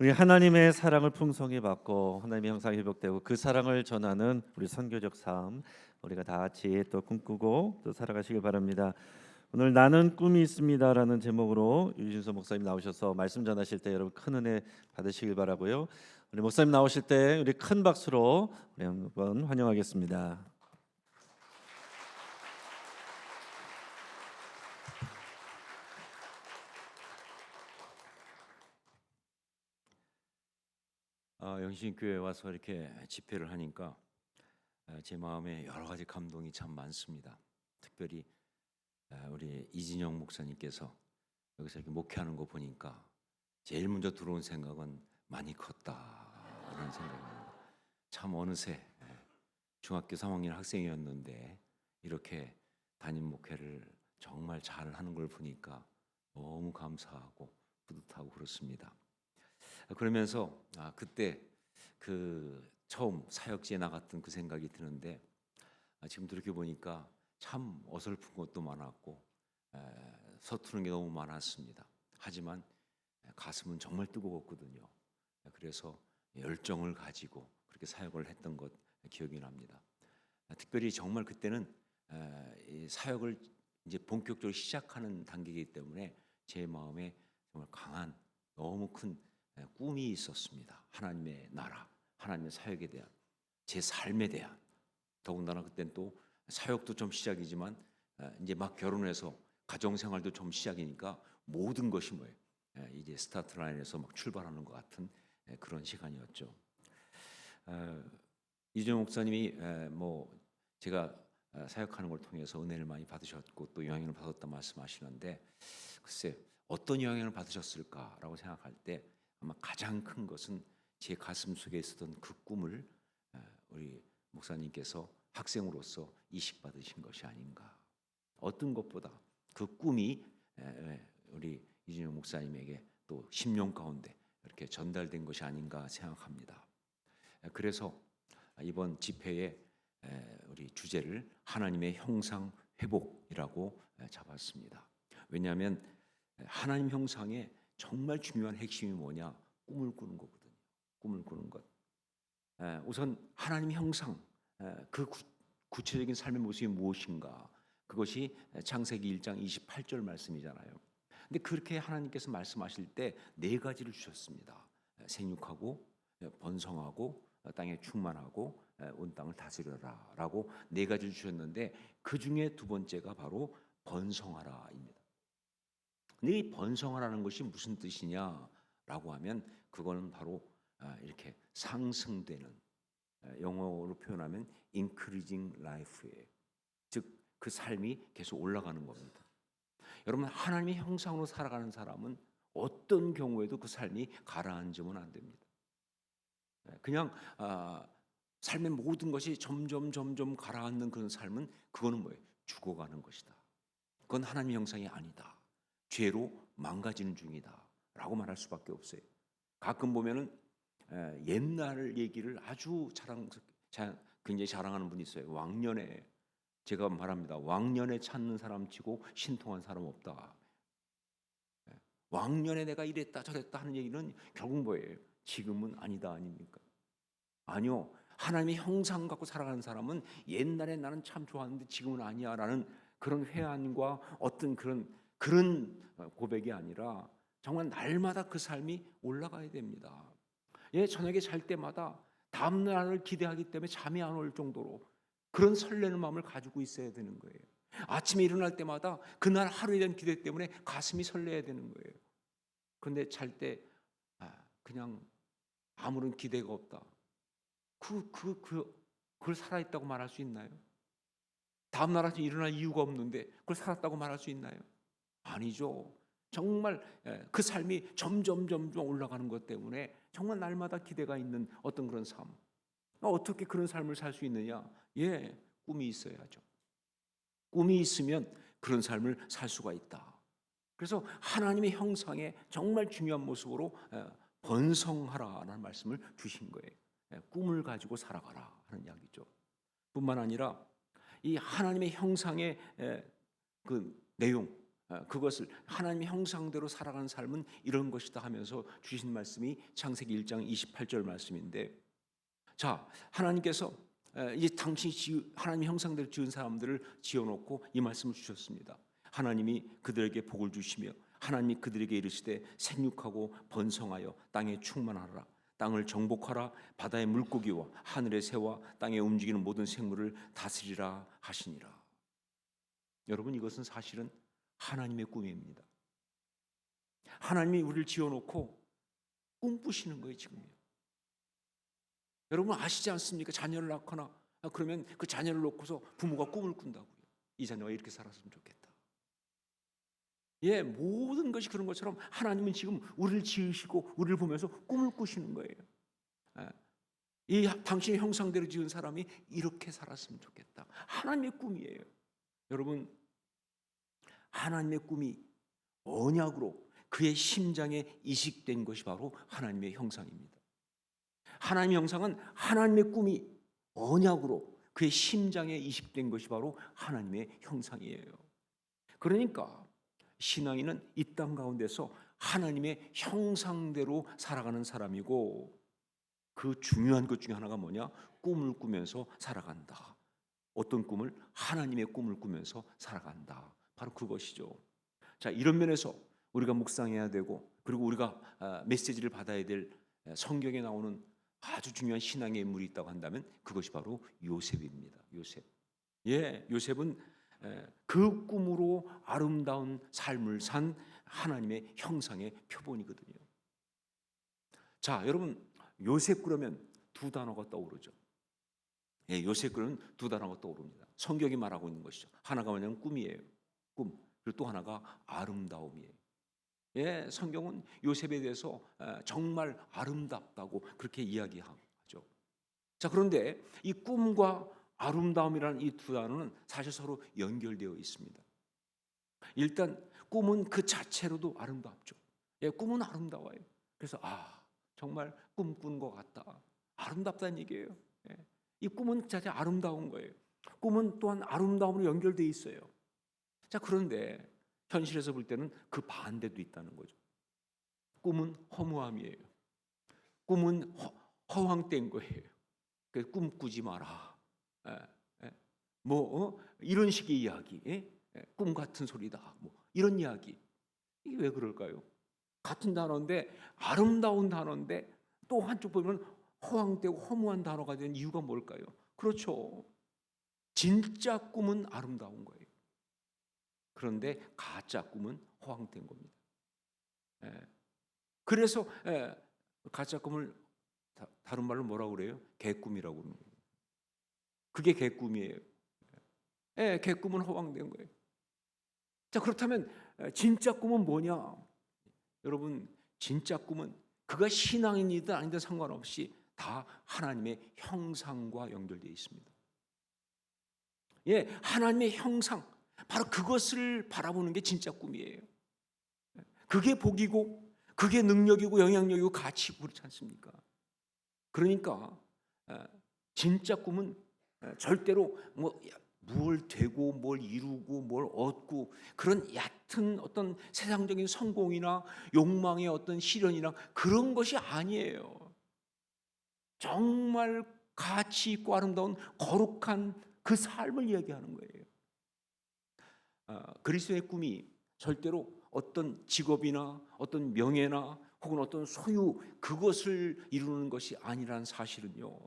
우리 하나님의 사랑을 풍성히 받고 하나님의 형상이 회복되고 그 사랑을 전하는 우리 선교적 삶, 우리가 다 같이 또 꿈꾸고 또 살아가시길 바랍니다. 오늘 나는 꿈이 있습니다라는 제목으로 유진서 목사님 나오셔서 말씀 전하실 때 여러분 큰 은혜 받으시길 바라고요. 우리 목사님 나오실 때 우리 큰 박수로 우리 한번 환영하겠습니다. 영신교회 와서 이렇게 집회를 하니까 제 마음에 여러 가지 감동이 참 많습니다. 특별히 우리 이진영 목사님께서 여기서 이렇게 목회하는 거 보니까 제일 먼저 들어온 생각은 많이 컸다 이런 생각입니다. 참 어느새 중학교 3학년 학생이었는데 이렇게 담임 목회를 정말 잘 하는 걸 보니까 너무 감사하고 뿌듯하고 그렇습니다. 그러면서 그때 그 처음 사역지에 나갔던 그 생각이 드는데 지금 이렇게 보니까 참 어설픈 것도 많았고 서투른 게 너무 많았습니다. 하지만 가슴은 정말 뜨거웠거든요. 그래서 열정을 가지고 그렇게 사역을 했던 것 기억이 납니다. 특별히 정말 그때는 이 사역을 이제 본격적으로 시작하는 단계이기 때문에 제 마음에 정말 강한 너무 큰 꿈이 있었습니다. 하나님의 나라, 하나님의 사역에 대한, 제 삶에 대한. 더군다나 그땐 또 사역도 좀 시작이지만 이제 막 결혼해서 가정 생활도 좀 시작이니까 모든 것이 뭐예요? 이제 스타트 라인에서 막 출발하는 것 같은 그런 시간이었죠. 이준 목사님이 뭐 제가 사역하는 걸 통해서 은혜를 많이 받으셨고 또 영향을 받았다 말씀하시는데 글쎄 어떤 영향을 받으셨을까라고 생각할 때 아마 가장 큰 것은 제 가슴 속에 있었던 그 꿈을 우리 목사님께서 학생으로서 이식받으신 것이 아닌가. 어떤 것보다 그 꿈이 우리 이준영 목사님에게 또 심령 가운데 이렇게 전달된 것이 아닌가 생각합니다. 그래서 이번 집회에 우리 주제를 하나님의 형상 회복이라고 잡았습니다. 왜냐하면 하나님 형상의 정말 중요한 핵심이 뭐냐? 꿈을 꾸는 거거든요. 꿈을 꾸는 것. 우선 하나님 형상, 그 구체적인 삶의 모습이 무엇인가? 그것이 창세기 1장 28절 말씀이잖아요. 근데 그렇게 하나님께서 말씀하실 때 네 가지를 주셨습니다. 생육하고 번성하고 땅에 충만하고 온 땅을 다스려라라고 네 가지를 주셨는데 그 중에 두 번째가 바로 번성하라입니다. 근데 이 번성하라는 것이 무슨 뜻이냐라고 하면 그거는 바로 이렇게 상승되는, 영어로 표현하면 increasing life예요. 즉 그 삶이 계속 올라가는 겁니다. 여러분 하나님의 형상으로 살아가는 사람은 어떤 경우에도 그 삶이 가라앉으면 안 됩니다. 그냥 삶의 모든 것이 점점 가라앉는 그런 삶은 그거는 뭐예요? 죽어가는 것이다. 그건 하나님의 형상이 아니다. 죄로 망가지는 중이다라고 말할 수밖에 없어요. 가끔 보면은 옛날 얘기를 아주 굉장히 자랑하는 분이 있어요. 왕년에 제가 말합니다. 왕년에 찾는 사람치고 신통한 사람 없다. 왕년에 내가 이랬다 저랬다 하는 얘기는 결국 뭐예요? 지금은 아니다 아닙니까? 아니요. 하나님의 형상 갖고 살아가는 사람은 옛날에 나는 참 좋았는데 지금은 아니야라는 그런 회한과 어떤 그런 고백이 아니라 정말 날마다 그 삶이 올라가야 됩니다. 저녁에 잘 때마다 다음 날을 기대하기 때문에 잠이 안 올 정도로 그런 설레는 마음을 가지고 있어야 되는 거예요. 아침에 일어날 때마다 그날 하루에 대한 기대 때문에 가슴이 설레야 되는 거예요. 그런데 잘 때 그냥 아무런 기대가 없다. 그걸 살아있다고 말할 수 있나요? 다음 날 아침에 일어날 이유가 없는데 그걸 살았다고 말할 수 있나요? 아니죠. 정말 그 삶이 점점 올라가는 것 때문에 정말 날마다 기대가 있는 어떤 그런 삶. 어떻게 그런 삶을 살 수 있느냐? 꿈이 있어야죠. 꿈이 있으면 그런 삶을 살 수가 있다. 그래서 하나님의 형상에 정말 중요한 모습으로 번성하라라는 말씀을 주신 거예요. 꿈을 가지고 살아가라 하는 이야기죠. 뿐만 아니라 이 하나님의 형상의 그 내용, 그것을 하나님의 형상대로 살아가는 삶은 이런 것이다 하면서 주신 말씀이 창세기 1장 28절 말씀인데, 자, 하나님께서 이제 당신이 하나님의 형상대로 지은 사람들을 지어놓고 이 말씀을 주셨습니다. 하나님이 그들에게 복을 주시며 하나님이 그들에게 이르시되 생육하고 번성하여 땅에 충만하라. 땅을 정복하라. 바다의 물고기와 하늘의 새와 땅에 움직이는 모든 생물을 다스리라 하시니라. 여러분, 이것은 사실은 하나님의 꿈입니다. 하나님이 우리를 지어놓고 꿈꾸시는 거예요, 지금요. 여러분 아시지 않습니까? 자녀를 낳거나 그러면 그 자녀를 놓고서 부모가 꿈을 꾼다고요. 이 자녀가 이렇게 살았으면 좋겠다. 예, 모든 것이 그런 것처럼 하나님은 지금 우리를 지으시고 우리를 보면서 꿈을 꾸시는 거예요. 이 당신의 형상대로 지은 사람이 이렇게 살았으면 좋겠다. 하나님의 꿈이에요. 여러분, 하나님의 꿈이 언약으로 그의 심장에 이식된 것이 바로 하나님의 형상입니다. 하나님의 형상은 하나님의 꿈이 언약으로 그의 심장에 이식된 것이 바로 하나님의 형상이에요. 그러니까 신앙인은 이 땅 가운데서 하나님의 형상대로 살아가는 사람이고, 그 중요한 것 중에 하나가 뭐냐? 꿈을 꾸면서 살아간다. 어떤 꿈을? 하나님의 꿈을 꾸면서 살아간다. 바로 그것이죠. 자, 이런 면에서 우리가 묵상해야 되고, 그리고 우리가 메시지를 받아야 될 성경에 나오는 아주 중요한 신앙의 인물이 있다고 한다면 그것이 바로 요셉입니다. 요셉. 예, 요셉은 그 꿈으로 아름다운 삶을 산 하나님의 형상의 표본이거든요. 자, 여러분, 요셉 그러면 두 단어가 떠오르죠. 예, 요셉 그러면 두 단어가 떠오릅니다. 성경이 말하고 있는 것이죠. 하나가 뭐냐면 꿈이에요. 꿈. 그리고 또 하나가 아름다움이에요. 예, 성경은 요셉에 대해서 정말 아름답다고 그렇게 이야기하죠. 자, 그런데 이 꿈과 아름다움이라는 이 두 단어는 사실 서로 연결되어 있습니다. 일단 꿈은 그 자체로도 아름답죠. 예, 꿈은 아름다워요. 그래서 정말 꿈꾼 것 같다. 아름답다는 얘기예요. 예, 이 꿈은 자체 아름다운 거예요. 꿈은 또한 아름다움으로 연결되어 있어요. 자, 그런데 현실에서 볼 때는 그 반대도 있다는 거죠. 꿈은 허무함이에요. 꿈은 허황된 거예요. 그래서 꿈꾸지 마라. 이런 식의 이야기, 꿈 같은 소리다. 이런 이야기. 이게 왜 그럴까요? 같은 단어인데, 아름다운 단어인데 또 한쪽 보면 허황되고 허무한 단어가 된 이유가 뭘까요? 그렇죠. 진짜 꿈은 아름다운 거예요. 그런데 가짜 꿈은 허황된 겁니다. 그래서 가짜 꿈을 다른 말로 뭐라고 그래요? 개꿈이라고 그러는 거예요. 그게 개꿈이에요. 개꿈은 허황된 거예요. 자, 그렇다면 진짜 꿈은 뭐냐? 여러분, 진짜 꿈은 그가 신앙인이든 아니든 상관없이 다 하나님의 형상과 연결되어 있습니다. 예, 하나님의 형상, 바로 그것을 바라보는 게 진짜 꿈이에요. 그게 복이고, 그게 능력이고, 영향력이고, 가치고, 그렇지 않습니까? 그러니까 진짜 꿈은 절대로 뭘 되고 뭘 이루고 뭘 얻고 그런 얕은 어떤 세상적인 성공이나 욕망의 어떤 실현이나 그런 것이 아니에요. 정말 가치 있고 아름다운 거룩한 그 삶을 이야기하는 거예요. 그리스도의 꿈이 절대로 어떤 직업이나 어떤 명예나 혹은 어떤 소유, 그것을 이루는 것이 아니라는 사실은요,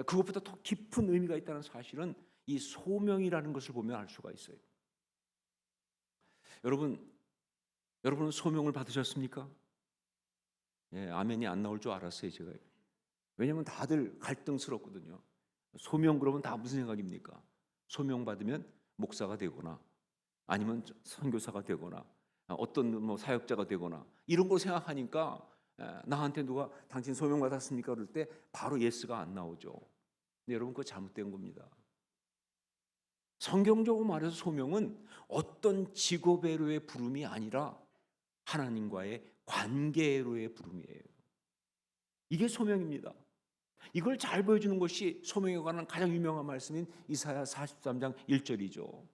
그것보다 더 깊은 의미가 있다는 사실은 이 소명이라는 것을 보면 알 수가 있어요. 여러분은 소명을 받으셨습니까? 예, 아멘이 안 나올 줄 알았어요, 제가. 왜냐하면 다들 갈등스럽거든요. 소명 그러면 다 무슨 생각입니까? 소명 받으면 목사가 되거나 아니면 선교사가 되거나 어떤 사역자가 되거나 이런 걸 생각하니까 나한테 누가 당신 소명 받았습니까? 그럴 때 바로 예스가 안 나오죠. 근데 여러분, 그거 잘못된 겁니다. 성경적으로 말해서 소명은 어떤 직업애로의 부름이 아니라 하나님과의 관계애로의 부름이에요. 이게 소명입니다. 이걸 잘 보여주는 것이 소명에 관한 가장 유명한 말씀인 이사야 43장 1절이죠.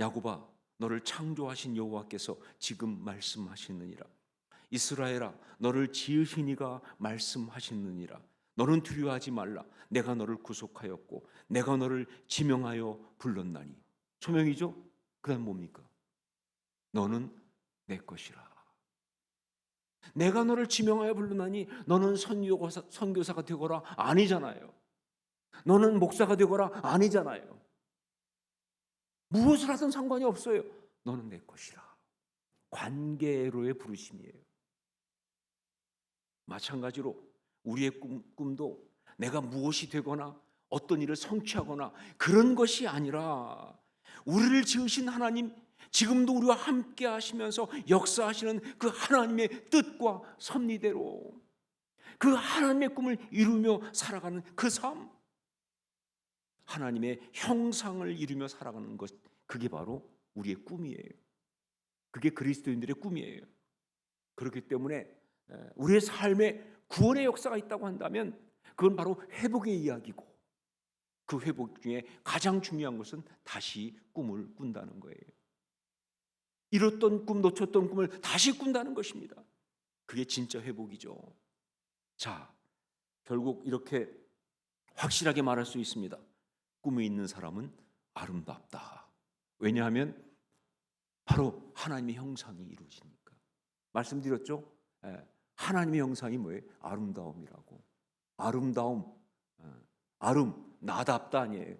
야곱아, 너를 창조하신 여호와께서 지금 말씀하시느니라. 이스라엘아, 너를 지으신 이가 말씀하시느니라. 너는 두려워하지 말라. 내가 너를 구속하였고 내가 너를 지명하여 불렀나니. 초명이죠. 그다음 뭡니까? 너는 내 것이라. 내가 너를 지명하여 불렀나니. 너는 선교사가 되거라 아니잖아요. 너는 목사가 되거라 아니잖아요. 무엇을 하든 상관이 없어요. 너는 내 것이라. 관계로의 부르심이에요. 마찬가지로 우리의 꿈도 내가 무엇이 되거나 어떤 일을 성취하거나 그런 것이 아니라 우리를 지으신 하나님, 지금도 우리와 함께 하시면서 역사하시는 그 하나님의 뜻과 섭리대로 그 하나님의 꿈을 이루며 살아가는 그 삶, 하나님의 형상을 이루며 살아가는 것, 그게 바로 우리의 꿈이에요. 그게 그리스도인들의 꿈이에요. 그렇기 때문에 우리의 삶에 구원의 역사가 있다고 한다면 그건 바로 회복의 이야기고, 그 회복 중에 가장 중요한 것은 다시 꿈을 꾼다는 거예요. 잃었던 꿈, 놓쳤던 꿈을 다시 꾼다는 것입니다. 그게 진짜 회복이죠. 자, 결국 이렇게 확실하게 말할 수 있습니다. 꿈이 있는 사람은 아름답다. 왜냐하면 바로 하나님의 형상이 이루어지니까. 말씀드렸죠? 하나님의 형상이 뭐예요? 아름다움이라고. 아름다움, 나답다 아니에요.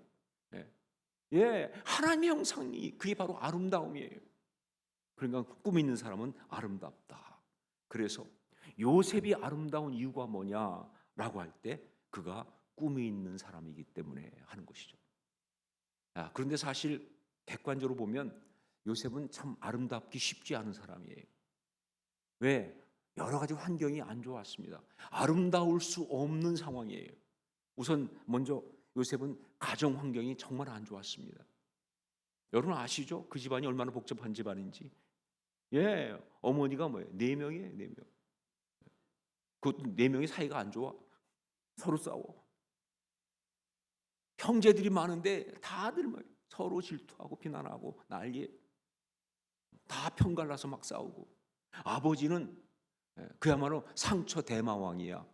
하나님의 형상이 그게 바로 아름다움이에요. 그러니까 꿈 있는 사람은 아름답다. 그래서 요셉이 아름다운 이유가 뭐냐라고 할 때 그가 꿈이 있는 사람이기 때문에 하는 것이죠. 그런데 사실 객관적으로 보면 요셉은 참 아름답기 쉽지 않은 사람이에요. 왜? 여러 가지 환경이 안 좋았습니다. 아름다울 수 없는 상황이에요. 우선 먼저 요셉은 가정 환경이 정말 안 좋았습니다. 여러분 아시죠? 그 집안이 얼마나 복잡한 집안인지. 어머니가 뭐예요? 4명이에요, 4명. 그것도 4명이 사이가 안 좋아. 서로 싸워. 형제들이 많은데 다들 뭐예요? 서로 질투하고 비난하고 난리에. 다 편갈라서 막 싸우고. 아버지는 그야말로 상처 대마왕이야.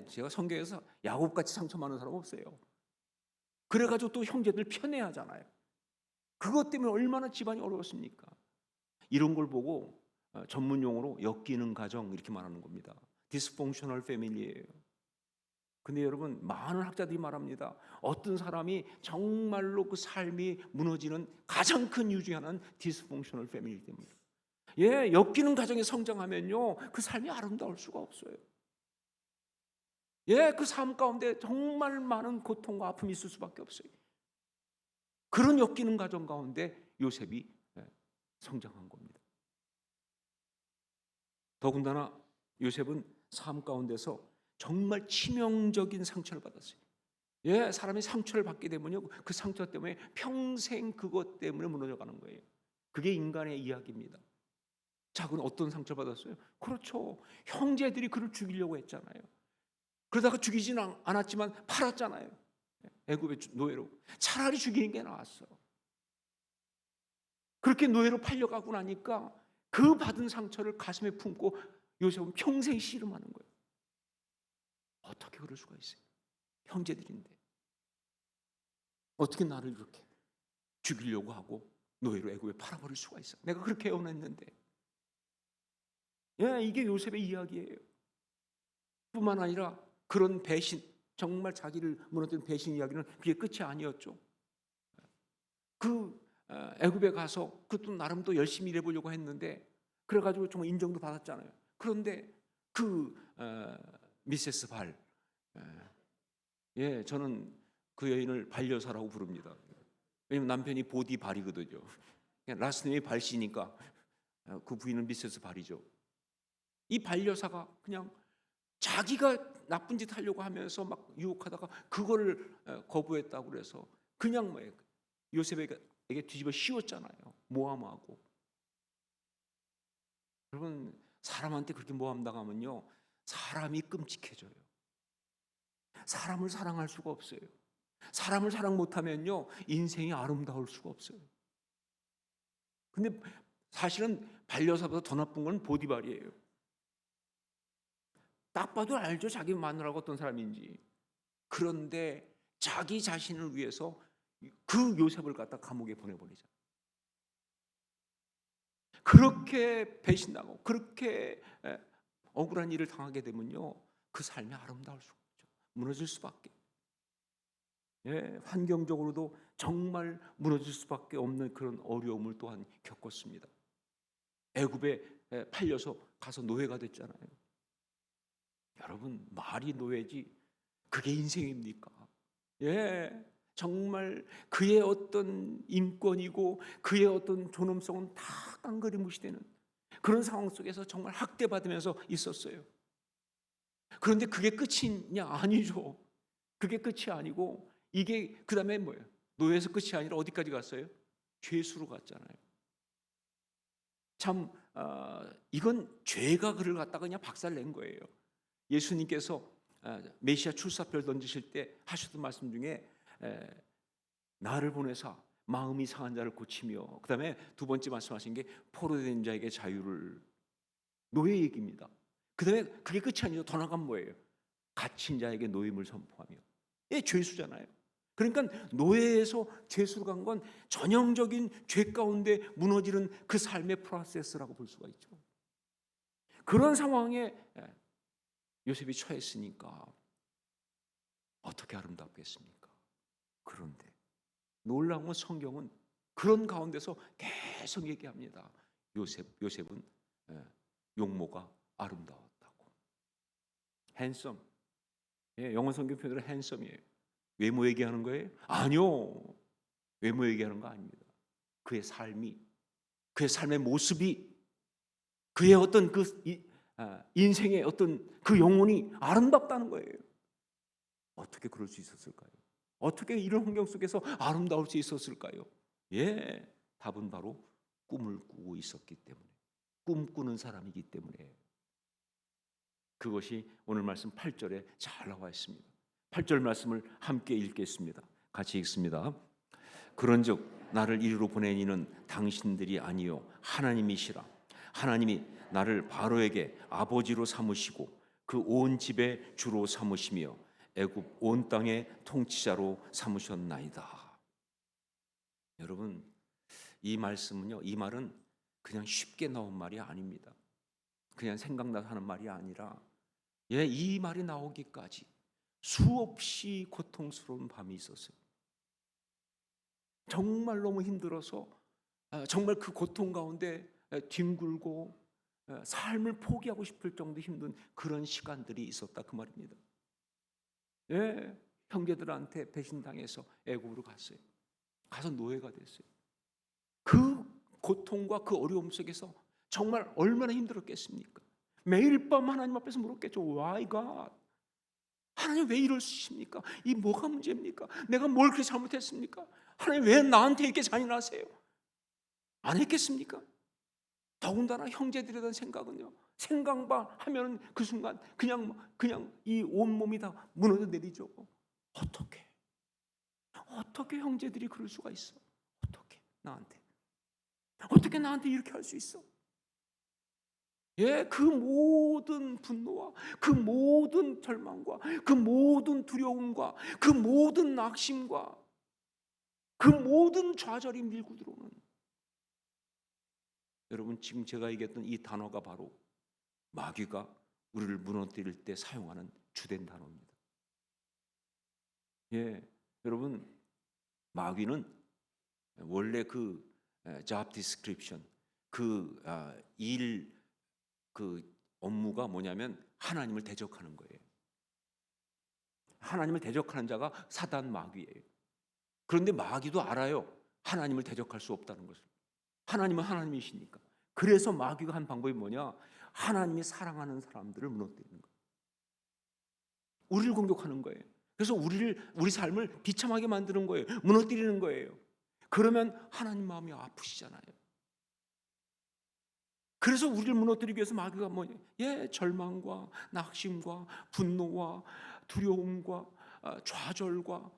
제가 성경에서 야곱같이 상처 많은 사람 없어요. 그래가지고 또 형제들 편애하잖아요. 그것 때문에 얼마나 집안이 어려웠습니까? 이런 걸 보고 전문 용어로 엮이는 가정 이렇게 말하는 겁니다. Dysfunctional family예요. 근데 여러분, 많은 학자들이 말합니다. 어떤 사람이 정말로 그 삶이 무너지는 가장 큰 이유 중에 하나는 Dysfunctional family 때문에. 엮이는 가정에 성장하면요, 그 삶이 아름다울 수가 없어요. 그 삶 가운데 정말 많은 고통과 아픔이 있을 수밖에 없어요. 그런 엮이는 가정 가운데 요셉이 성장한 겁니다. 더군다나 요셉은 삶 가운데서 정말 치명적인 상처를 받았어요. 사람이 상처를 받게 되면요, 그 상처 때문에 평생 그것 때문에 무너져가는 거예요. 그게 인간의 이야기입니다. 자, 그럼 어떤 상처를 받았어요? 그렇죠. 형제들이 그를 죽이려고 했잖아요. 그러다가 죽이지는 않았지만 팔았잖아요. 애굽의 노예로. 차라리 죽이는 게 나았어. 그렇게 노예로 팔려가고 나니까 그 받은 상처를 가슴에 품고 요셉은 평생 씨름하는 거예요. 어떻게 그럴 수가 있어요? 형제들인데 어떻게 나를 이렇게 죽이려고 하고 노예로 애굽에 팔아버릴 수가 있어? 내가 그렇게 애원했는데. 이게 요셉의 이야기예요. 뿐만 아니라 그런 배신, 정말 자기를 무너뜨린 배신 이야기는 그게 끝이 아니었죠. 애굽에 가서 그것도 나름 또 열심히 일해보려고 했는데 그래가지고 정말 인정도 받았잖아요. 그런데 미세스 발, 저는 그 여인을 반려사라고 부릅니다. 왜냐면 남편이 보디 발이거든요. 라스네임이 발씨니까 그 부인은 미세스 발이죠. 이 반려사가 그냥 자기가 나쁜 짓 하려고 하면서 막 유혹하다가 그거를 거부했다고 그래서 그냥 뭐 요셉에게 뒤집어 씌웠잖아요. 모함하고. 여러분, 사람한테 그렇게 모함당하면요, 사람이 끔찍해져요. 사람을 사랑할 수가 없어요. 사람을 사랑 못하면요, 인생이 아름다울 수가 없어요. 근데 사실은 반려사보다 더 나쁜 건 보디발이에요. 딱 봐도 알죠, 자기 마누라가 어떤 사람인지. 그런데 자기 자신을 위해서 그 요셉을 갖다 감옥에 보내버리자. 그렇게 배신당하고 그렇게 억울한 일을 당하게 되면요, 그 삶이 아름다울 수가 없죠. 무너질 수밖에. 환경적으로도 정말 무너질 수밖에 없는 그런 어려움을 또한 겪었습니다. 애굽에 팔려서 가서 노예가 됐잖아요. 여러분, 말이 노예지 그게 인생입니까? 정말 그의 어떤 인권이고 그의 어떤 존엄성은 다 깡그리 무시되는 그런 상황 속에서 정말 학대받으면서 있었어요. 그런데 그게 끝이냐? 아니죠. 그게 끝이 아니고 이게 그 다음에 뭐예요? 노예에서 끝이 아니라 어디까지 갔어요? 죄수로 갔잖아요. 참 이건 죄가 그를 갖다가 그냥 박살낸 거예요. 예수님께서 메시아 출사표를 던지실 때 하셨던 말씀 중에 나를 보내사 마음이 상한 자를 고치며, 그 다음에 두 번째 말씀하신 게 포로된 자에게 자유를, 노예 얘기입니다. 그 다음에 그게 끝이 아니죠. 더 나가면 뭐예요? 갇힌 자에게 노임을 선포하며. 죄수잖아요. 그러니까 노예에서 죄수로 간 건 전형적인 죄 가운데 무너지는 그 삶의 프로세스라고 볼 수가 있죠. 그런 상황에 요셉이 처했으니까 어떻게 아름답겠습니까? 그런데 놀라운 건 성경은 그런 가운데서 계속 얘기합니다. 요셉은 용모가 아름다웠다고. 핸섬. 영어 성경 표현으로 핸섬이에요. 외모 얘기하는 거예요? 아니요. 외모 얘기하는 거 아닙니다. 그의 삶이, 그의 삶의 모습이, 그의 어떤 인생의 어떤 그 영혼이 아름답다는 거예요. 어떻게 그럴 수 있었을까요? 어떻게 이런 환경 속에서 아름다울 수 있었을까요? 답은 바로 꿈을 꾸고 있었기 때문에, 꿈꾸는 사람이기 때문에. 그것이 오늘 말씀 8절에 잘 나와 있습니다. 8절 말씀을 함께 읽겠습니다. 같이 읽습니다. 그런즉 나를 이리로 보낸 이는 당신들이 아니요 하나님이시라. 하나님이 나를 바로에게 아버지로 삼으시고 그 온 집의 주로 삼으시며 애굽 온 땅의 통치자로 삼으셨나이다. 여러분, 이 말씀은요, 이 말은 그냥 쉽게 나온 말이 아닙니다. 그냥 생각나서 하는 말이 아니라, 이 말이 나오기까지 수없이 고통스러운 밤이 있었어요. 정말 너무 힘들어서 정말 그 고통 가운데 뒹굴고 삶을 포기하고 싶을 정도 힘든 그런 시간들이 있었다, 그 말입니다. 형제들한테 배신당해서 애굽으로 갔어요. 가서 노예가 됐어요. 그 고통과 그 어려움 속에서 정말 얼마나 힘들었겠습니까? 매일 밤 하나님 앞에서 물었겠죠. Why God? 하나님 왜 이러십니까? 이 뭐가 문제입니까? 내가 뭘 그렇게 잘못했습니까? 하나님 왜 나한테 이렇게 잔인하세요? 안 했겠습니까? 더군다나 형제들에 대한 생각은요, 생각만 하면 그 순간 그냥 이 온몸이 다 무너져 내리죠. 어떻게 형제들이 그럴 수가 있어? 어떻게 나한테 이렇게 할 수 있어? 그 모든 분노와 그 모든 절망과 그 모든 두려움과 그 모든 낙심과 그 모든 좌절이 밀고 들어오는, 여러분, 지금 제가 얘기했던 이 단어가 바로 마귀가 우리를 무너뜨릴 때 사용하는 주된 단어입니다. 여러분, 마귀는 원래 그 job description, 그 업무가 뭐냐면 하나님을 대적하는 거예요. 하나님을 대적하는 자가 사단 마귀예요. 그런데 마귀도 알아요. 하나님을 대적할 수 없다는 것을. 하나님은 하나님이시니까. 그래서 마귀가 한 방법이 뭐냐? 하나님이 사랑하는 사람들을 무너뜨리는 거예요. 우리를 공격하는 거예요. 그래서 우리 삶을 비참하게 만드는 거예요. 무너뜨리는 거예요. 그러면 하나님 마음이 아프시잖아요. 그래서 우리를 무너뜨리기 위해서 마귀가 뭐냐? 절망과 낙심과 분노와 두려움과 좌절과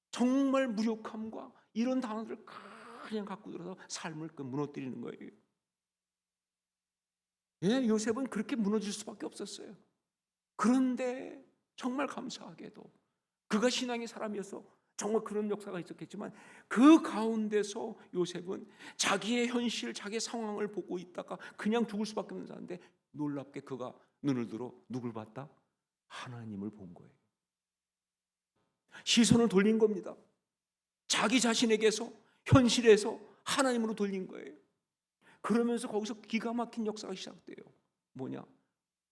정말 무력함과 이런 단어들을 그냥 갖고 들어서 삶을 무너뜨리는 거예요. 예, 요셉은 그렇게 무너질 수밖에 없었어요. 그런데 정말 감사하게도 그가 신앙의 사람이어서 정말 그런 역사가 있었겠지만 그 가운데서 요셉은 자기의 현실, 자기의 상황을 보고 있다가 그냥 죽을 수밖에 없는 사람인데 놀랍게 그가 눈을 들어 누굴 봤다? 하나님을 본 거예요. 시선을 돌린 겁니다. 자기 자신에게서, 현실에서 하나님으로 돌린 거예요. 그러면서 거기서 기가 막힌 역사가 시작돼요. 뭐냐?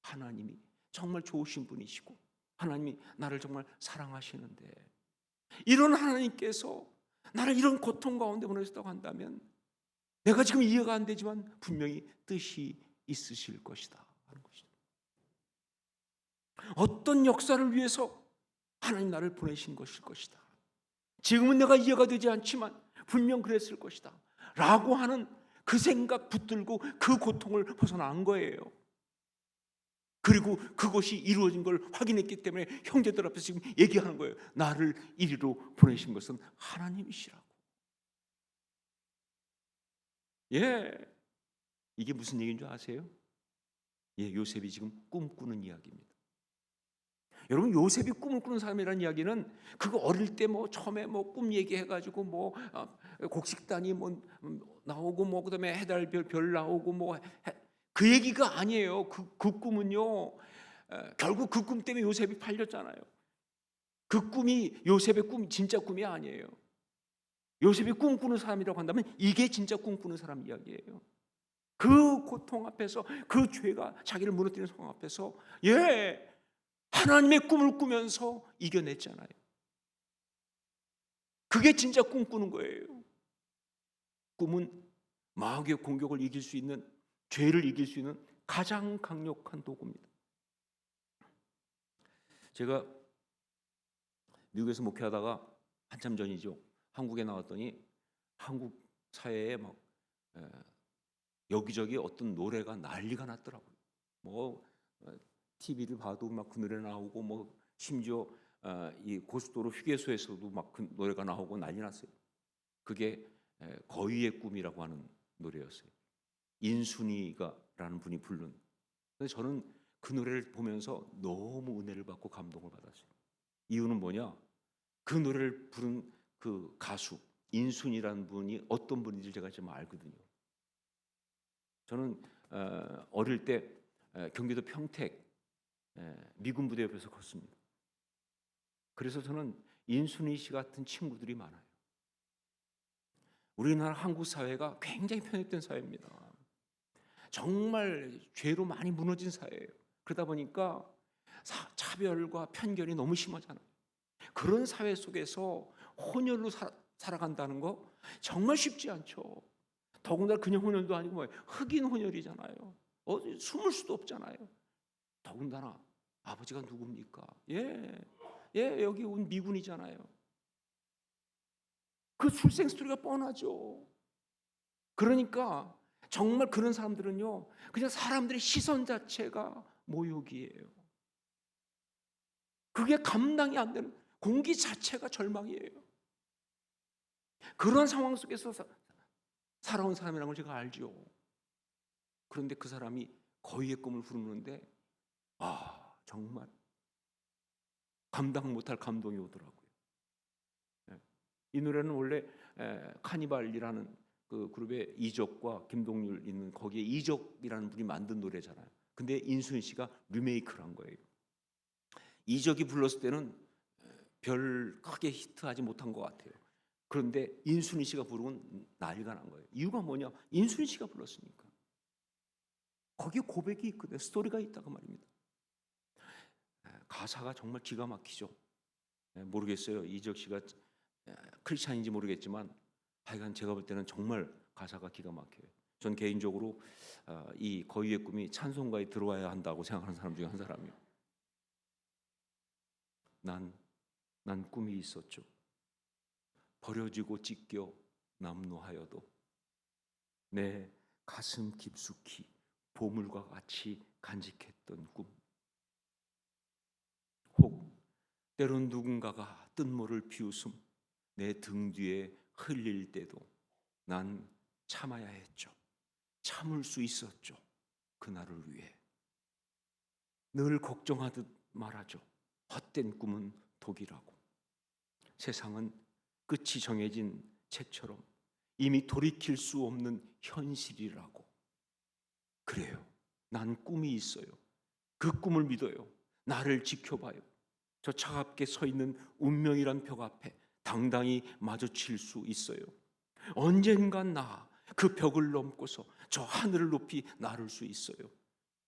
하나님이 정말 좋으신 분이시고 하나님이 나를 정말 사랑하시는데, 이런 하나님께서 나를 이런 고통 가운데 보내셨다고 한다면 내가 지금 이해가 안 되지만 분명히 뜻이 있으실 것이다 하는 것이죠. 어떤 역사를 위해서 하나님 나를 보내신 것일 것이다. 지금은 내가 이해가 되지 않지만 분명 그랬을 것이다 라고 하는 그 생각 붙들고 그 고통을 벗어난 거예요. 그리고 그것이 이루어진 걸 확인했기 때문에 형제들 앞에서 지금 얘기하는 거예요. 나를 이리로 보내신 것은 하나님이시라고. 예, 이게 무슨 얘기인 줄 아세요? 예, 요셉이 지금 꿈꾸는 이야기입니다. 여러분, 요셉이 꿈을 꾸는 사람이라는 이야기는 그거 어릴 때 뭐 처음에 뭐 꿈 얘기해가지고 뭐 곡식단이 뭐 나오고 뭐 그다음에 해달별 나오고 뭐 그 얘기가 아니에요. 그 꿈은요, 결국 그 꿈 때문에 요셉이 팔렸잖아요. 그 꿈이 요셉의 꿈, 진짜 꿈이 아니에요. 요셉이 꿈꾸는 사람이라고 한다면 이게 진짜 꿈꾸는 사람 이야기예요. 그 고통 앞에서, 그 죄가 자기를 무너뜨리는 상황 앞에서 하나님의 꿈을 꾸면서 이겨냈잖아요. 그게 진짜 꿈꾸는 거예요. 꿈은 마귀의 공격을 이길 수 있는, 죄를 이길 수 있는 가장 강력한 도구입니다. 제가 미국에서 목회하다가 한참 전이죠. 한국에 나왔더니 한국 사회에 막 여기저기 어떤 노래가 난리가 났더라고요. 뭐 TV를 봐도 막 그 노래 나오고 뭐 심지어 이 고속도로 휴게소에서도 막 그 노래가 나오고 난리 났어요. 그게 거위의 꿈이라고 하는 노래였어요. 인순이가라는 분이 부른. 근데 저는 그 노래를 보면서 너무 은혜를 받고 감동을 받았어요. 이유는 뭐냐? 그 노래를 부른 그 가수 인순이라는 분이 어떤 분인지 제가 좀 알거든요. 저는 어릴 때 경기도 평택 미군 부대 옆에서 컸습니다. 그래서 저는 인순이 씨 같은 친구들이 많아요. 우리나라 한국 사회가 굉장히 편협된 사회입니다. 정말 죄로 많이 무너진 사회예요. 그러다 보니까 차별과 편견이 너무 심하잖아요. 그런 사회 속에서 혼혈로 살아간다는 거 정말 쉽지 않죠. 더군다나 그냥 혼혈도 아니고 뭐 흑인 혼혈이잖아요. 숨을 수도 없잖아요. 더군다나 아버지가 누굽니까? 여기 온 미군이잖아요. 그 출생 스토리가 뻔하죠. 그러니까 정말 그런 사람들은요, 그냥 사람들의 시선 자체가 모욕이에요. 그게 감당이 안 되는, 공기 자체가 절망이에요. 그런 상황 속에서 살아온 사람이라는 걸 제가 알죠. 그런데 그 사람이 거위의 꿈을 부르는데 정말 감당 못할 감동이 오더라고요. 이 노래는 원래 카니발이라는 그 그룹의 이적과 김동률 있는 거기에 이적이라는 분이 만든 노래잖아요. 근데 인순 씨가 리메이크를 한 거예요. 이적이 불렀을 때는 별 크게 히트하지 못한 것 같아요. 그런데 인순이 씨가 부르면 난리가 난 거예요. 이유가 뭐냐? 인순이 씨가 불렀으니까. 거기에 고백이 있거든요. 스토리가 있다고 말입니다. 가사가 정말 기가 막히죠. 모르겠어요. 이적 씨가 크리스찬인지 모르겠지만 하여간 제가 볼 때는 정말 가사가 기가 막혀요. 전 개인적으로 이 거위의 꿈이 찬송가에 들어와야 한다고 생각하는 사람 중에 한 사람이에요. 난 꿈이 있었죠. 버려지고 찢겨 남노하여도 내 가슴 깊숙이 보물과 같이 간직했던 꿈. 혹 때론 누군가가 뜬모를 비웃음 내 등 뒤에 흘릴 때도 난 참아야 했죠. 참을 수 있었죠. 그날을 위해. 늘 걱정하듯 말하죠. 헛된 꿈은 독이라고. 세상은 끝이 정해진 책처럼 이미 돌이킬 수 없는 현실이라고. 그래요. 난 꿈이 있어요. 그 꿈을 믿어요. 나를 지켜봐요. 저 차갑게 서 있는 운명이란 벽 앞에 당당히 마주칠 수 있어요. 언젠간 나 그 벽을 넘고서 저 하늘을 높이 나를 수 있어요.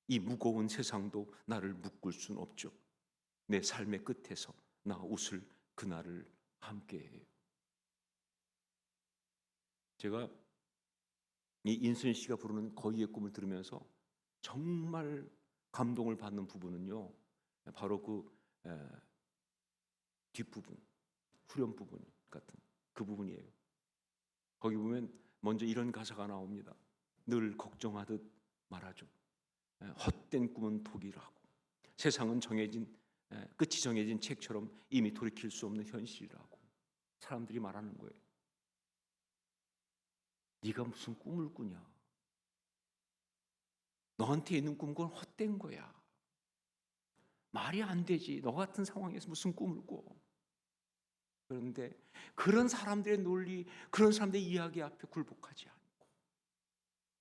이 무거운 세상도 나를 묶을 수는 없죠. 내 삶의 끝에서 나 웃을 그날을 함께해요. 제가 이 인순 씨가 부르는 거위의 꿈을 들으면서 정말 감동을 받는 부분은요, 바로 그 뒷부분, 후렴 부분 같은 그 부분이에요. 거기 보면 먼저 이런 가사가 나옵니다. 늘 걱정하듯 말하죠. 헛된 꿈은 독이라고. 세상은 끝이 정해진 책처럼 이미 돌이킬 수 없는 현실이라고 사람들이 말하는 거예요. 네가 무슨 꿈을 꾸냐? 너한테 있는 꿈은 그건 헛된 거야. 말이 안 되지. 너 같은 상황에서 무슨 꿈을 꿔? 그런데 그런 사람들의 논리, 그런 사람들의 이야기 앞에 굴복하지 않고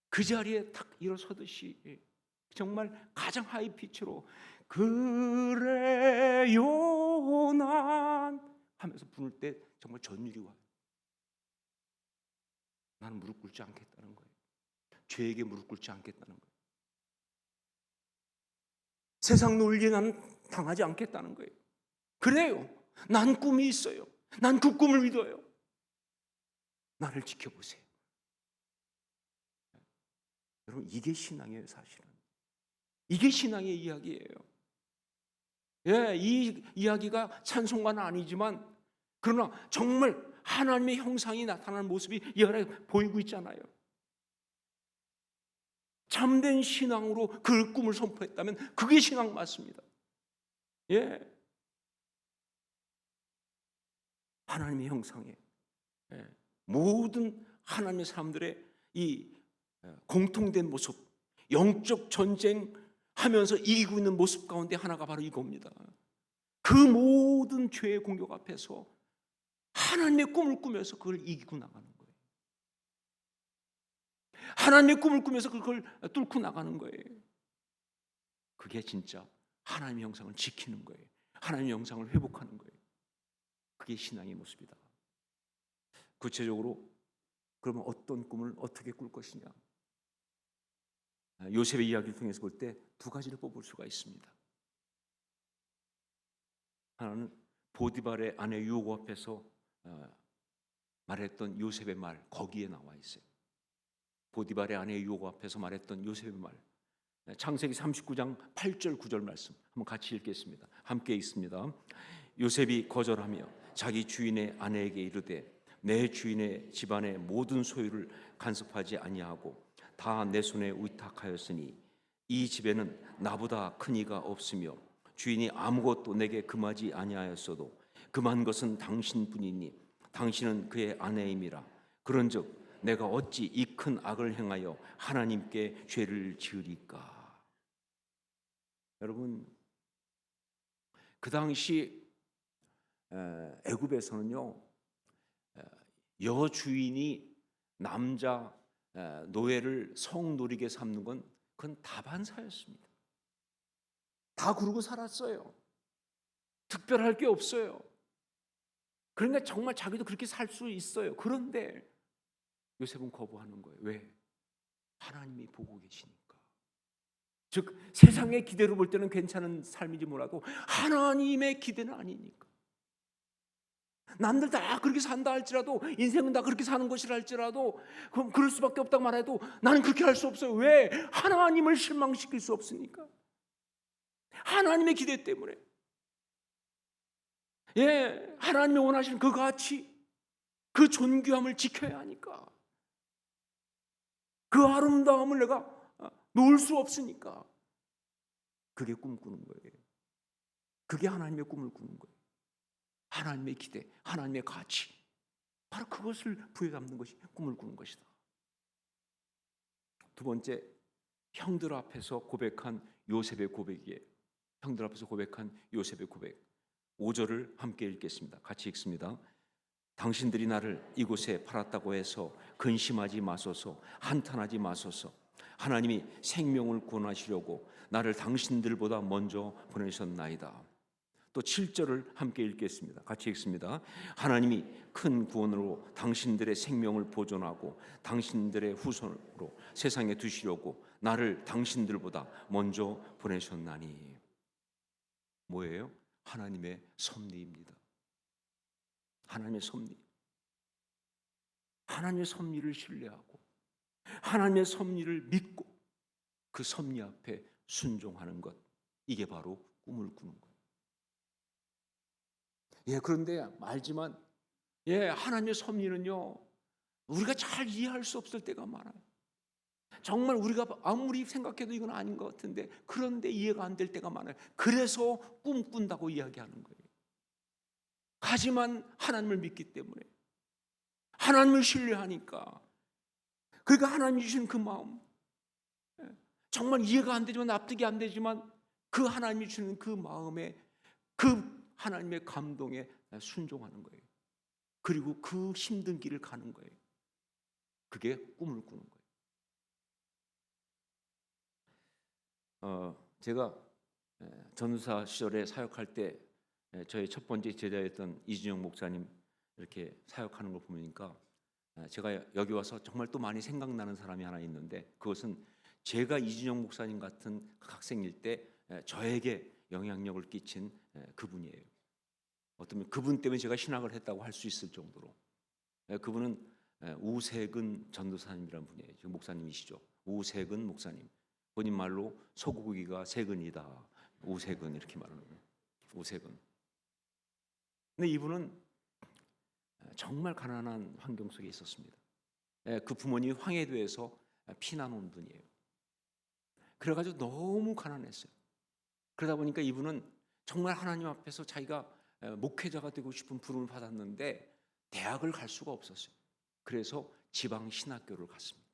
그 자리에 탁 일어서듯이 정말 가장 하이피치로 그래요 난 하면서 부를 때 정말 전율이 와요. 나는 무릎 꿇지 않겠다는 거예요. 죄에게 무릎 꿇지 않겠다는 거예요. 세상 논리에 나는 당하지 않겠다는 거예요. 그래요. 난 꿈이 있어요. 난 그 꿈을 믿어요. 나를 지켜보세요. 여러분, 이게 신앙이에요. 사실은 이게 신앙의 이야기예요. 예, 이 이야기가 찬송가는 아니지만 그러나 정말 하나님의 형상이 나타나는 모습이 이 안에 보이고 있잖아요. 참된 신앙으로 그 꿈을 선포했다면 그게 신앙 맞습니다. 예, 하나님의 형상에 모든 하나님의 사람들의 이 공통된 모습, 영적 전쟁하면서 이기고 있는 모습 가운데 하나가 바로 이겁니다. 그 모든 죄의 공격 앞에서 하나님의 꿈을 꾸면서 그걸 이기고 나가는 거예요. 하나님의 꿈을 꾸면서 그걸 뚫고 나가는 거예요. 그게 진짜 하나님의 형상을 지키는 거예요. 하나님의 형상을 회복하는 거예요. 그게 신앙의 모습이다. 구체적으로 그러면 어떤 꿈을 어떻게 꿀 것이냐? 요셉의 이야기를 통해서 볼 때 두 가지를 뽑을 수가 있습니다. 하나는 보디발의 아내 유혹 앞에서 말했던 요셉의 말, 거기에 나와 있어요. 보디발의 아내 유혹 앞에서 말했던 요셉의 말, 창세기 39장 8절 9절 말씀 한번 같이 읽겠습니다. 함께 있습니다. 요셉이 거절하며 자기 주인의 아내에게 이르되 내 주인의 집안의 모든 소유를 간섭하지 아니하고 다 내 손에 위탁하였으니 이 집에는 나보다 큰 이가 없으며 주인이 아무것도 내게 금하지 아니하였어도 금한 것은 당신뿐이니 당신은 그의 아내임이라. 그런즉 내가 어찌 이 큰 악을 행하여 하나님께 죄를 지으리까. 여러분, 그 당시 애굽에서는요, 여주인이 남자 노예를 성노리게 삼는 건 그건 다반사였습니다. 다 그러고 살았어요. 특별할 게 없어요. 그러니까 정말 자기도 그렇게 살 수 있어요. 그런데 요셉은 거부하는 거예요. 왜? 하나님이 보고 계시니까. 즉 세상의 기대로 볼 때는 괜찮은 삶이지 뭐라도 하나님의 기대는 아니니까. 남들 다 그렇게 산다 할지라도, 인생은 다 그렇게 사는 것이라 할지라도, 그럼 그럴 수밖에 없다고 말해도 나는 그렇게 할 수 없어요. 왜? 하나님을 실망시킬 수 없으니까. 하나님의 기대 때문에. 예, 하나님이 원하시는 그 가치, 그 존귀함을 지켜야 하니까. 그 아름다움을 내가 놓을 수 없으니까. 그게 꿈꾸는 거예요. 그게 하나님의 꿈을 꾸는 거예요. 하나님의 기대, 하나님의 가치. 바로 그것을 부여 담는 것이 꿈을 꾸는 것이다. 두 번째, 형들 앞에서 고백한 요셉의 고백이에요. 형들 앞에서 고백한 요셉의 고백. 5절을 함께 읽겠습니다. 같이 읽습니다. 당신들이 나를 이곳에 팔았다고 해서 근심하지 마소서, 한탄하지 마소서. 하나님이 생명을 구원하시려고 나를 당신들보다 먼저 보내셨나이다. 또 7절을 함께 읽겠습니다. 같이 읽습니다. 하나님이 큰 구원으로 당신들의 생명을 보존하고 당신들의 후손으로 세상에 두시려고 나를 당신들보다 먼저 보내셨나니. 뭐예요? 하나님의 섭리입니다. 하나님의 섭리. 하나님의 섭리를 신뢰하고 하나님의 섭리를 믿고 그 섭리 앞에 순종하는 것, 이게 바로 꿈을 꾸는 거예요. 그런데 알지만 하나님의 섭리는요, 우리가 잘 이해할 수 없을 때가 많아요. 정말 우리가 아무리 생각해도 이건 아닌 것 같은데, 그런데 이해가 안 될 때가 많아요. 그래서 꿈꾼다고 이야기하는 거예요. 하지만 하나님을 믿기 때문에, 하나님을 신뢰하니까, 그러니까 하나님이 주신 그 마음, 정말 이해가 안 되지만, 납득이 안 되지만 그 하나님이 주는 그 마음에, 그 하나님의 감동에 순종하는 거예요. 그리고 그 힘든 길을 가는 거예요. 그게 꿈을 꾸는 거예요. 제가 전도사 시절에 사역할 때 저의 첫 번째 제자였던 이준영 목사님 이렇게 사역하는 걸 보니까 제가 여기 와서 정말 또 많이 생각나는 사람이 하나 있는데, 그것은 제가 이준영 목사님 같은 학생일 때 저에게 영향력을 끼친 그분이에요. 어쩌면 그분 때문에 제가 신학을 했다고 할 수 있을 정도로. 그분은 우세근 전도사님이라는 분이에요. 지금 목사님이시죠. 우세근 목사님. 본인 말로 소고기가 세근이다. 우세근 이렇게 말하는 거예요. 우세근. 근데 이분은 정말 가난한 환경 속에 있었습니다. 그 부모님이 황해도에서 피난 온 분이에요. 그래가지고 너무 가난했어요. 그러다 보니까 이분은 정말 하나님 앞에서 자기가 목회자가 되고 싶은 부름을 받았는데 대학을 갈 수가 없었어요. 그래서 지방 신학교를 갔습니다.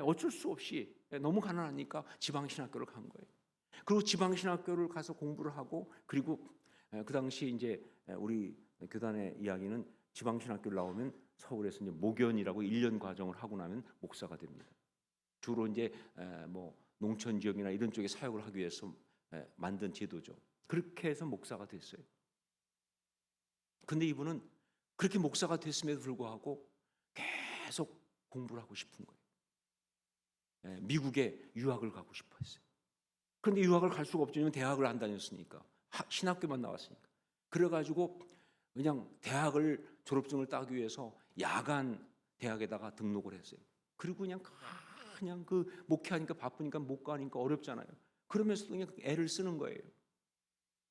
어쩔 수 없이 너무 가난하니까 지방 신학교를 간 거예요. 그리고 지방 신학교를 가서 공부를 하고, 그리고 그 당시 이제 우리 교단의 이야기는 지방 신학교를 나오면 서울에서 이제 목연이라고 1년 과정을 하고 나면 목사가 됩니다. 주로 이제 뭐 농촌 지역이나 이런 쪽에 사역을 하기 위해서 만든 제도죠. 그렇게 해서 목사가 됐어요. 근데 이분은 그렇게 목사가 됐음에도 불구하고 계속 공부를 하고 싶은 거예요. 미국에 유학을 가고 싶어 했어요. 그런데 유학을 갈 수가 없죠. 대학을 안 다녔으니까. 신학교만 나왔으니까. 그래가지고 그냥 대학을 졸업증을 따기 위해서 야간 대학에다가 등록을 했어요. 그리고 그냥 그 목회하니까 바쁘니까 못 가니까 어렵잖아요. 그러면서도 그냥 애를 쓰는 거예요.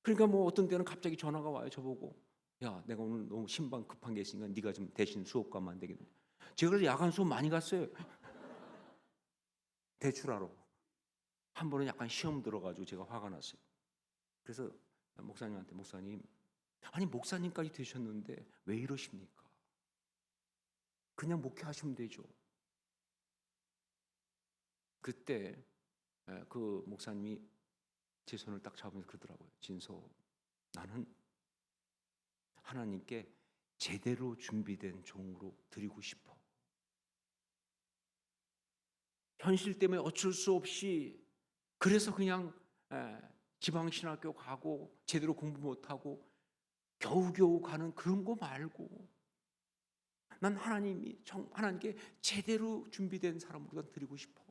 그러니까 뭐 어떤 때는 갑자기 전화가 와요. 저보고, 야, 내가 오늘 너무 신방 급한 게 있으니까 네가 좀 대신 수업 가면 안 되겠냐. 제가 그래서 야간 수업 많이 갔어요. 대출하러. 한 번은 약간 시험 들어가지고 제가 화가 났어요. 그래서 목사님한테, 목사님, 아니 목사님까지 되셨는데 왜 이러십니까? 그냥 목회하시면 되죠. 그때 그 목사님이 제 손을 딱 잡으면서 그러더라고요. 진서, 나는 하나님께 제대로 준비된 종으로 드리고 싶어. 현실 때문에 어쩔 수 없이, 그래서 그냥 지방신학교 가고 제대로 공부 못하고 겨우겨우 가는 그런 거 말고, 난 하나님께 제대로 준비된 사람으로 드리고 싶어.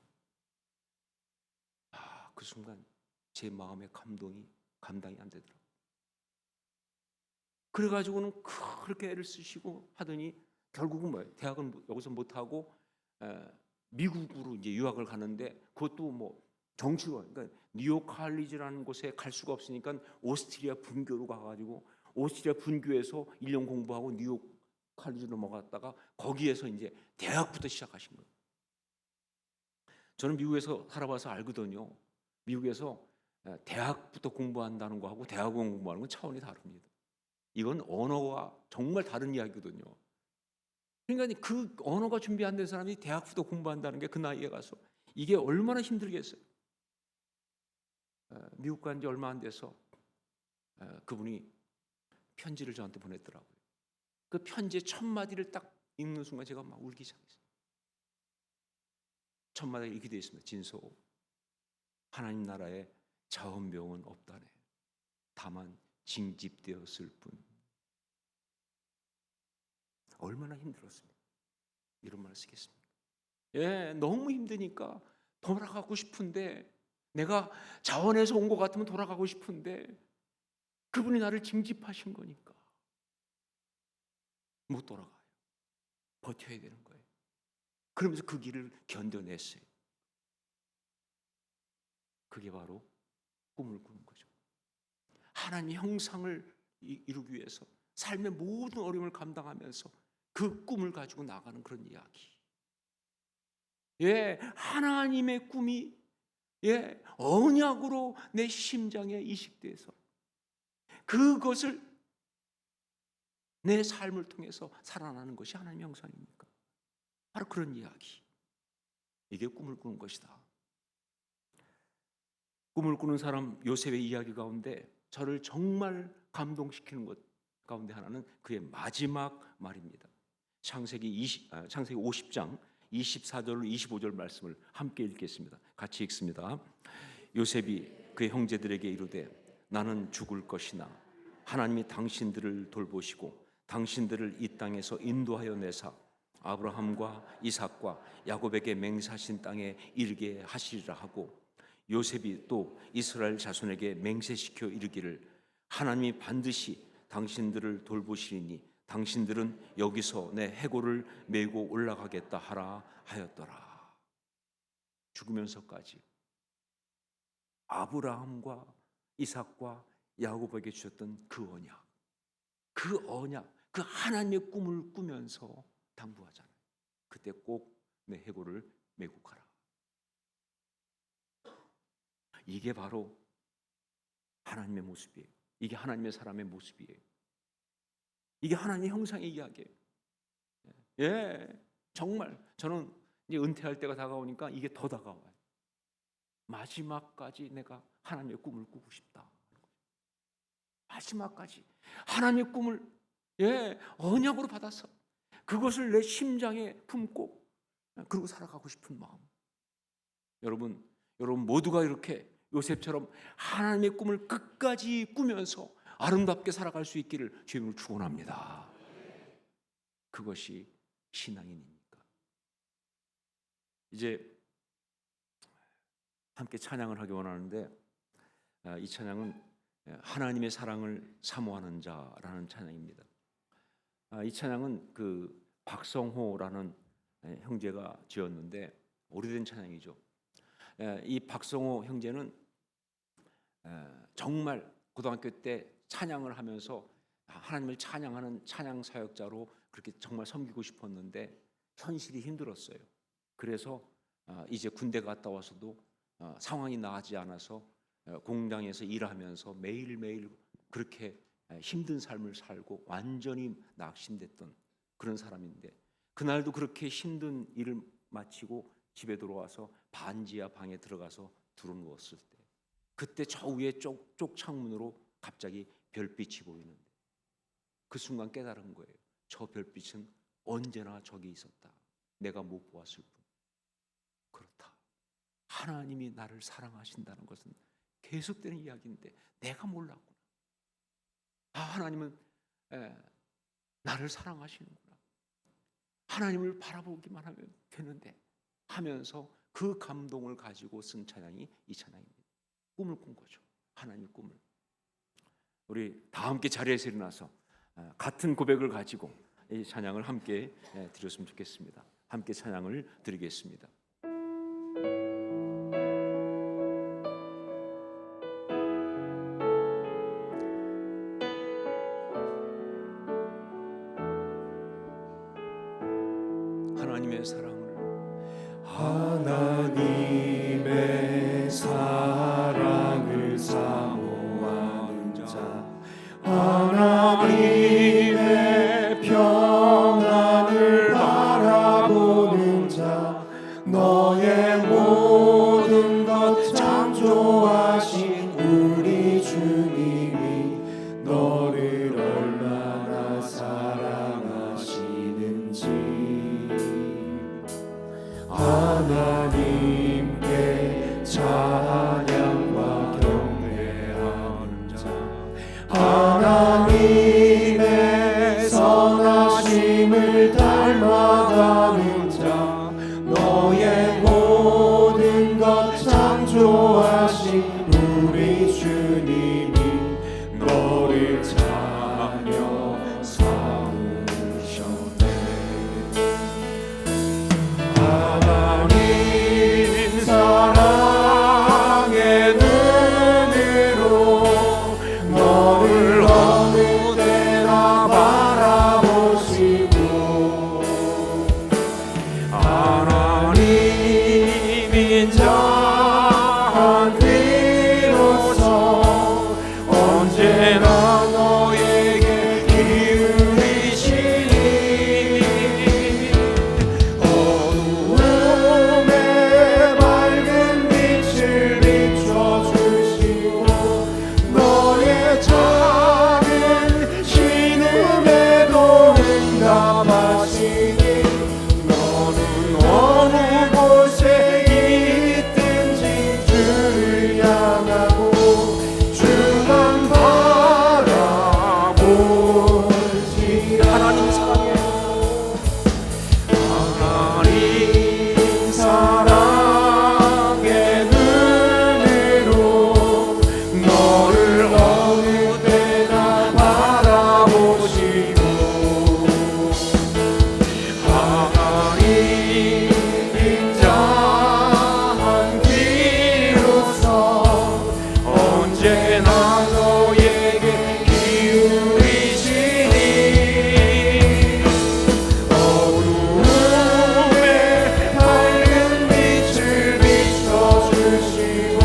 그 순간 제 마음의 감동이 감당이 안 되더라고요. 그래가지고는 그렇게 애를 쓰시고 하더니 결국은 뭐예요? 대학은 여기서 못하고 미국으로 이제 유학을 가는데, 그것도 뭐 정치관, 그러니까 뉴욕 칼리지라는 곳에 갈 수가 없으니까 오스트리아 분교로 가가지고 오스트리아 분교에서 1년 공부하고 뉴욕 칼리지로 넘어갔다가 거기에서 이제 대학부터 시작하신 거예요. 저는 미국에서 살아봐서 알거든요. 미국에서 대학부터 공부한다는 거하고 대학원 공부하는 건 차원이 다릅니다. 이건 언어와 정말 다른 이야기거든요. 그러니까 그 언어가 준비 안 된 사람이 대학부터 공부한다는 게 그 나이에 가서 이게 얼마나 힘들겠어요. 미국 간 지 얼마 안 돼서 그분이 편지를 저한테 보냈더라고요. 그 편지의 첫 마디를 딱 읽는 순간 제가 막 울기 시작했어요. 첫 마디가 이렇게 되어 있습니다. 진소, 하나님 나라에 자원병은 없다네. 다만 징집되었을 뿐. 얼마나 힘들었습니까? 이런 말을 쓰겠습니까? 예, 너무 힘드니까 돌아가고 싶은데, 내가 자원에서 온 것 같으면 돌아가고 싶은데 그분이 나를 징집하신 거니까 못 돌아가요. 버텨야 되는 거예요. 그러면서 그 길을 견뎌냈어요. 그게 바로 꿈을 꾸는 거죠. 하나님의 형상을 이루기 위해서 삶의 모든 어려움을 감당하면서 그 꿈을 가지고 나가는 그런 이야기. 예, 하나님의 꿈이 언약으로 내 심장에 이식돼서 그것을 내 삶을 통해서 살아나는 것이 하나님의 형상입니까? 바로 그런 이야기. 이게 꿈을 꾸는 것이다. 꿈을 꾸는 사람 요셉의 이야기 가운데 저를 정말 감동시키는 것 가운데 하나는 그의 마지막 말입니다. 창세기 50장 24절 25절 말씀을 함께 읽겠습니다. 같이 읽습니다. 요셉이 그의 형제들에게 이르되 나는 죽을 것이나 하나님이 당신들을 돌보시고 당신들을 이 땅에서 인도하여 내사 아브라함과 이삭과 야곱에게 맹세하신 땅에 이르게 하시리라 하고, 요셉이 또 이스라엘 자손에게 맹세시켜 이르기를 하나님이 반드시 당신들을 돌보시리니 당신들은 여기서 내 해골을 메고 올라가겠다 하라 하였더라. 죽으면서까지 아브라함과 이삭과 야곱에게 주셨던 그 언약, 그 하나님의 꿈을 꾸면서 당부하잖아요. 그때 꼭 내 해골을 메고 가라. 이게 바로 하나님의 모습이에요. 이게 하나님의 사람의 모습이에요. 이게 하나님의 형상의 이야기예요. 예, 정말 저는 이제 은퇴할 때가 다가오니까 이게 더 다가와요. 마지막까지 내가 하나님의 꿈을 꾸고 싶다. 마지막까지 하나님의 꿈을 언약으로 받아서 그것을 내 심장에 품고 그러고 살아가고 싶은 마음. 여러분 모두가 이렇게 요셉처럼 하나님의 꿈을 끝까지 꾸면서 아름답게 살아갈 수 있기를 주님을 축원합니다. 그것이 신앙인입니까? 이제 함께 찬양을 하기 원하는데, 이 찬양은 하나님의 사랑을 사모하는 자라는 찬양입니다. 이 찬양은 그 박성호라는 형제가 지었는데 오래된 찬양이죠. 이 박성호 형제는 정말 고등학교 때 찬양을 하면서 하나님을 찬양하는 찬양 사역자로 그렇게 정말 섬기고 싶었는데 현실이 힘들었어요. 그래서 이제 군대 갔다 와서도 상황이 나아지지 않아서 공장에서 일하면서 매일매일 그렇게 힘든 삶을 살고 완전히 낙심됐던 그런 사람인데, 그날도 그렇게 힘든 일을 마치고 집에 들어와서 반지하 방에 들어가서 들어누웠을 때, 그때 저 위에 쪽 창문으로 갑자기 별빛이 보이는데 그 순간 깨달은 거예요. 저 별빛은 언제나 저기 있었다. 내가 못 보았을 뿐. 그렇다. 하나님이 나를 사랑하신다는 것은 계속되는 이야기인데 내가 몰랐구나. 하나님은 나를 사랑하시는구나. 하나님을 바라보기만 하면 되는데 하면서 그 감동을 가지고 쓴 찬양이 이 찬양입니다. 꿈을 꾼 거죠. 하나님의 꿈을. 우리 다 함께 자리에서 일어나서 같은 고백을 가지고 이 찬양을 함께 드렸으면 좋겠습니다. 함께 찬양을 드리겠습니다. 하나님의 사랑을 사모하는 자, 하나님 찬양과 경배하는 자 하나님의 선하심을 닮아가는 자 너의 모든 것 창조하신 우리 주님이 너를 자녀 삼으셨네. 하나님 사랑의 눈으로 너를 어느 때나 바라보시고 하나님인 자한 비로소 언제나 너에게 기울이시니 어두움에 밝은 빛을 비춰주시고 너의 작은 신음에도 응답하시니 너는 어느 곳에 있든지 주를 향하고 주만 바라보지라. 하나님 사랑해. 하나님 사랑의 눈으로 너를 어느 때나 바라보시고 하나님인 자한 비로소 언제나 너에게 기울이시니 어두움에 밝은 빛을 비춰주시고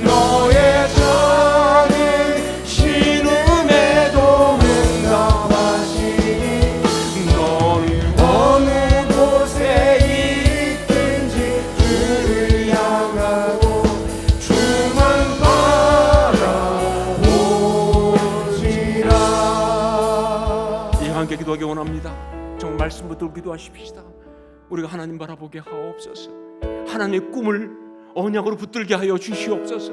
너의 작은 신음에도 응답하시니 너는 어느 곳에 있든지 주를 향하고 주만 바라보시라. 이 함께 기도하기 원합니다. 정말 말씀 붙들고 기도하십시다. 우리가 하나님 바라보게 하옵소서. 하나님의 꿈을 언약으로 붙들게 하여 주시옵소서.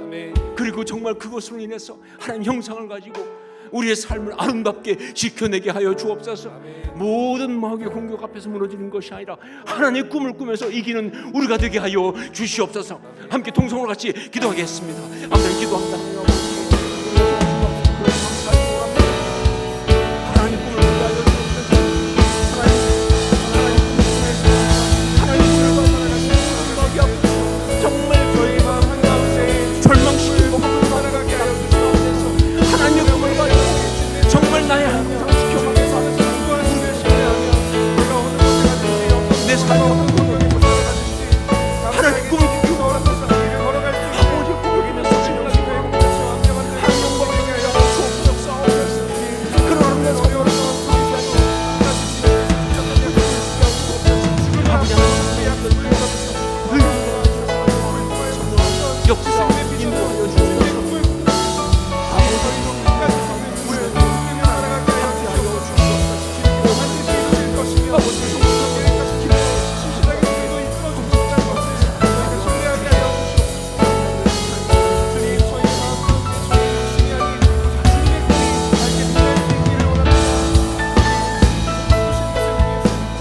그리고 정말 그것으로 인해서 하나님 형상을 가지고 우리의 삶을 아름답게 지켜내게 하여 주옵소서. 모든 마귀의 공격 앞에서 무너지는 것이 아니라 하나님의 꿈을 꾸면서 이기는 우리가 되게 하여 주시옵소서. 함께 동성으로 같이 기도하겠습니다. 아멘. 기도합니다. 하나님 꿈을 꾸게 하여 주옵소서. 하나님 꿈을 마귀 앞에서 정말 저희 마음 한가운데 절망시키고 살아가게 하여 주시옵소서. 하나님의 꿈을 가지고 정말 나의 항상 지켜가게 하소서. 내 삶을 하나님 꿈을 꾸고 아버지 꿈을 꾸면서 지나가게 하여 하나님 영광을 하여 주옵소서. 그런 하나님의 성령으로 역사 인도하여 주옵소서.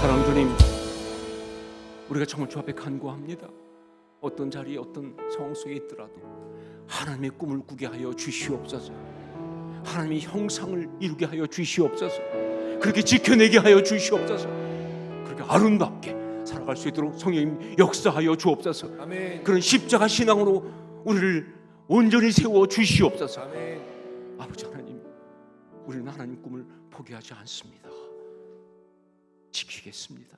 사랑하는 주님, 우리가 정말 주 앞에 간구합니다. 어떤 자리에 어떤 상황 속에 있더라도 하나님의 꿈을 꾸게 하여 주시옵소서. 하나님의 형상을 이루게 하여 주시옵소서. 그렇게 지켜내게 하여 주시옵소서. 그렇게 아름답게 살아갈 수 있도록 성령님 역사하여 주옵소서. 아멘. 그런 십자가 신앙으로 우리를 온전히 세워 주시옵소서. 아멘. 아버지 하나님, 우리는 하나님 꿈을 포기하지 않습니다. 지키겠습니다.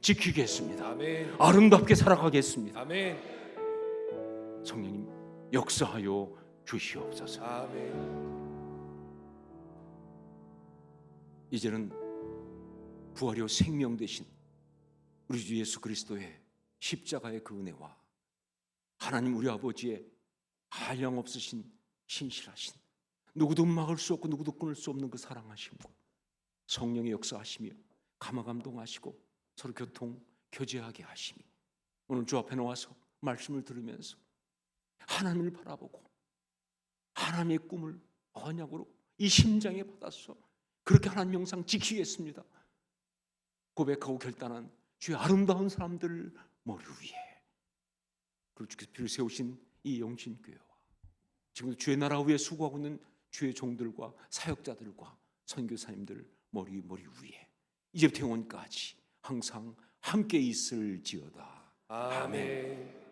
지키겠습니다. 아멘. 아름답게 살아가겠습니다. 아멘. 성령님 역사하여 주시옵소서. 아멘. 이제는 부활이요 생명 되신 우리 주 예수 그리스도의 십자가의 그 은혜와 하나님 우리 아버지의 한량없으신 신실하신 누구도 막을 수 없고 누구도 끊을 수 없는 그 사랑하심과 성령의 역사하시며 감화감동하시고 서로 교통 교제하게 하심이 오늘 주 앞에 나와서 말씀을 들으면서 하나님을 바라보고 하나님의 꿈을 언약으로 이 심장에 받아서 그렇게 하나님 영상 지키겠습니다 고백하고 결단한 주의 아름다운 사람들 머리 위에, 그리고 주께서 비를 세우신 이 영신교회와 지금도 주의 나라 위에 수고하고 있는 주의 종들과 사역자들과 선교사님들 머리 위에 이제부터 영원까지 항상 함께 있을지어다. 아멘.